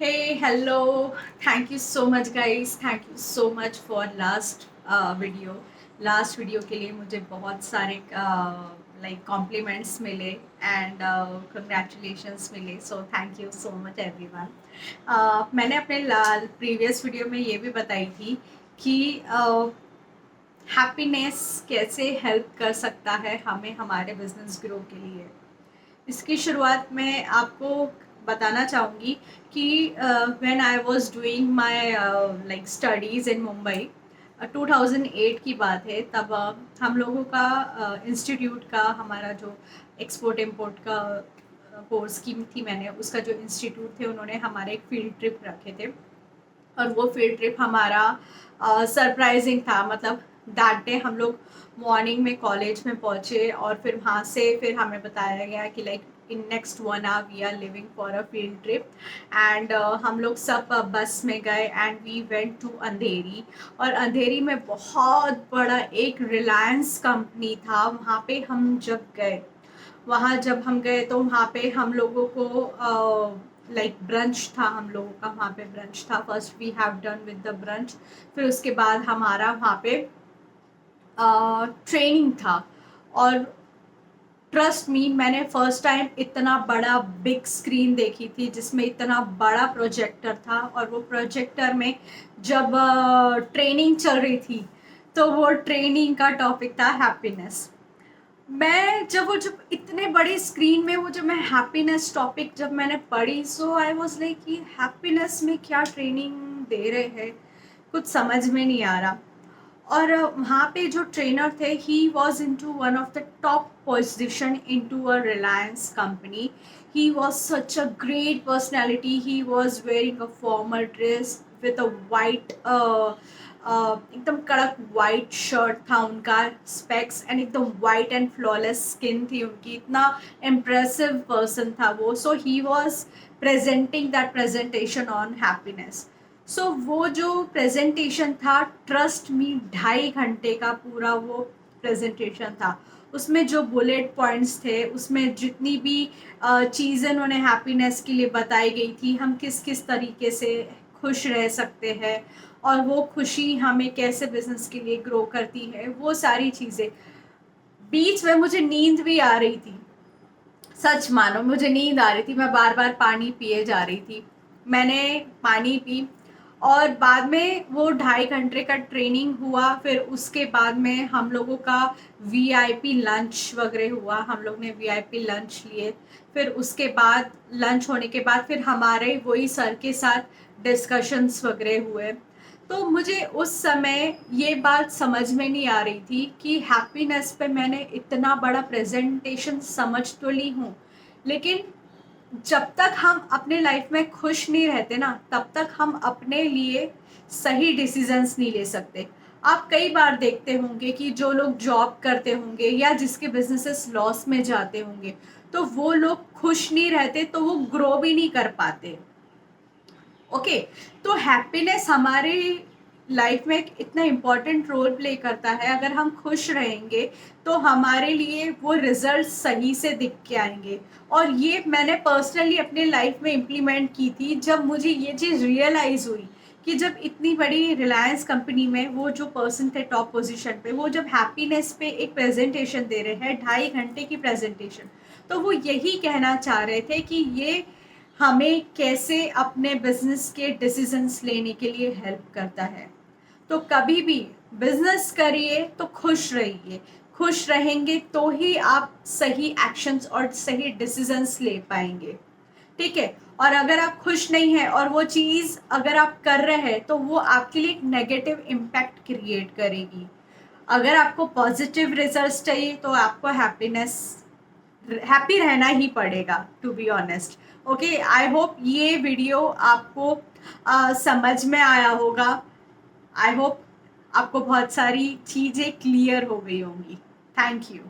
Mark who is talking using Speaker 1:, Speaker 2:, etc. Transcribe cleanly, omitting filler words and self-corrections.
Speaker 1: Hey, hello. Thank you so much, guys. Thank you so much for last video. Last video के लिए मुझे बहुत सारे like compliments मिले एंड कंग्रेचुलेशंस मिले, so thank you so much everyone. मैंने अपने प्रीवियस वीडियो में ये भी बताई थी कि हैप्पीनेस कैसे हेल्प कर सकता है हमें हमारे बिजनेस ग्रो के लिए। इसकी शुरुआत मैं आपको बताना चाहूँगी कि when I was doing my like studies इन मुंबई, 2008 की बात है। तब हम लोगों का इंस्टीट्यूट का हमारा जो एक्सपोर्ट इम्पोर्ट का कोर्स की थी, मैंने उसका जो इंस्टीट्यूट थे उन्होंने हमारे एक फील्ड ट्रिप रखे थे और वो फील्ड ट्रिप हमारा सरप्राइजिंग था। मतलब दैट डे हम लोग मॉर्निंग में कॉलेज में पहुँचे और फिर वहाँ से फिर हमें बताया गया कि like in next 1 hour we are living for a field trip and हम लोग सब बस में गए and we went to Andheri. और अंधेरी में बहुत बड़ा एक रिलायंस कंपनी था। वहाँ पे हम जब गए, वहाँ जब हम गए तो वहाँ पे हम लोगों को लाइक ब्रंच था, हम लोगों का वहाँ पे ब्रंच था। First we have done with the brunch, फिर उसके बाद हमारा वहाँ पे ट्रेनिंग था। और ट्रस्ट मी, मैंने फर्स्ट टाइम इतना बड़ा बिग स्क्रीन देखी थी जिसमें इतना बड़ा प्रोजेक्टर था। और वो प्रोजेक्टर में जब ट्रेनिंग चल रही थी तो वो ट्रेनिंग का टॉपिक था हैप्पीनेस। मैं जब इतने बड़ी स्क्रीन में वो जब मैं हैप्पीनेस टॉपिक जब मैंने पढ़ी, सो आई वाज लाइक कि हैप्पीनेस में क्या ट्रेनिंग दे रहे हैं, कुछ समझ में नहीं आ रहा। और वहाँ पे जो ट्रेनर थे, he was into one of the top position into a Reliance company. He was such a great personality. He was wearing a formal dress with a white एकदम कड़क वाइट शर्ट था उनका, स्पेक्स एंड एकदम white and flawless skin थी उनकी। इतना impressive person था वो। So he was presenting that presentation on happiness. So वो जो प्रेजेंटेशन था, ट्रस्ट मी, 2.5 घंटे का पूरा वो प्रेजेंटेशन था। उसमें जो बुलेट पॉइंट्स थे, उसमें जितनी भी चीज़ें उन्होंने हैप्पीनेस के लिए बताई गई थी, हम किस किस तरीके से खुश रह सकते हैं और वो खुशी हमें कैसे बिजनेस के लिए ग्रो करती है, वो सारी चीज़ें। बीच में मुझे नींद भी आ रही थी, सच मानो मुझे नींद आ रही थी। मैं बार बार पानी पिए जा रही थी। मैंने पानी पी और बाद में वो 2.5 घंटे का ट्रेनिंग हुआ। फिर उसके बाद में हम लोगों का वीआईपी लंच वगैरह हुआ, हम लोग ने वीआईपी लंच लिए। फिर उसके बाद लंच होने के बाद फिर हमारे वही सर के साथ डिस्कशंस वगैरह हुए। तो मुझे उस समय ये बात समझ में नहीं आ रही थी कि हैप्पीनेस पे मैंने इतना बड़ा प्रेजेंटेशन समझ तो ली हूँ, लेकिन जब तक हम अपने लाइफ में खुश नहीं रहते ना, तब तक हम अपने लिए सही डिसीजंस नहीं ले सकते। आप कई बार देखते होंगे कि जो लोग जॉब करते होंगे या जिसके बिजनेसेस लॉस में जाते होंगे, तो वो लोग खुश नहीं रहते तो वो ग्रो भी नहीं कर पाते। ओके, तो हैप्पीनेस हमारे लाइफ में एक इतना इम्पॉर्टेंट रोल प्ले करता है। अगर हम खुश रहेंगे तो हमारे लिए वो रिजल्ट सही से दिख के आएंगे। और ये मैंने पर्सनली अपने लाइफ में इम्प्लीमेंट की थी, जब मुझे ये चीज़ रियलाइज़ हुई कि जब इतनी बड़ी रिलायंस कंपनी में वो जो पर्सन थे टॉप पोजीशन पे, वो जब हैप्पीनेस पे एक प्रेजेंटेशन दे रहे हैं, 2.5 घंटे की प्रेजेंटेशन, तो वो यही कहना चाह रहे थे कि ये हमें कैसे अपने बिजनेस के डिसीजंस लेने के लिए हेल्प करता है। तो कभी भी बिजनेस करिए तो खुश रहिए। खुश रहेंगे तो ही आप सही एक्शंस और सही डिसीजंस ले पाएंगे। ठीक है। और अगर आप खुश नहीं हैं और वो चीज़ अगर आप कर रहे हैं तो वो आपके लिए एक नेगेटिव इम्पैक्ट क्रिएट करेगी। अगर आपको पॉजिटिव रिजल्ट्स चाहिए तो आपको हैप्पी रहना ही पड़ेगा, to be honest. Okay, I hope ये वीडियो आपको समझ में आया होगा। आई होप आपको बहुत सारी चीज़ें क्लियर हो गई होंगी। Thank you.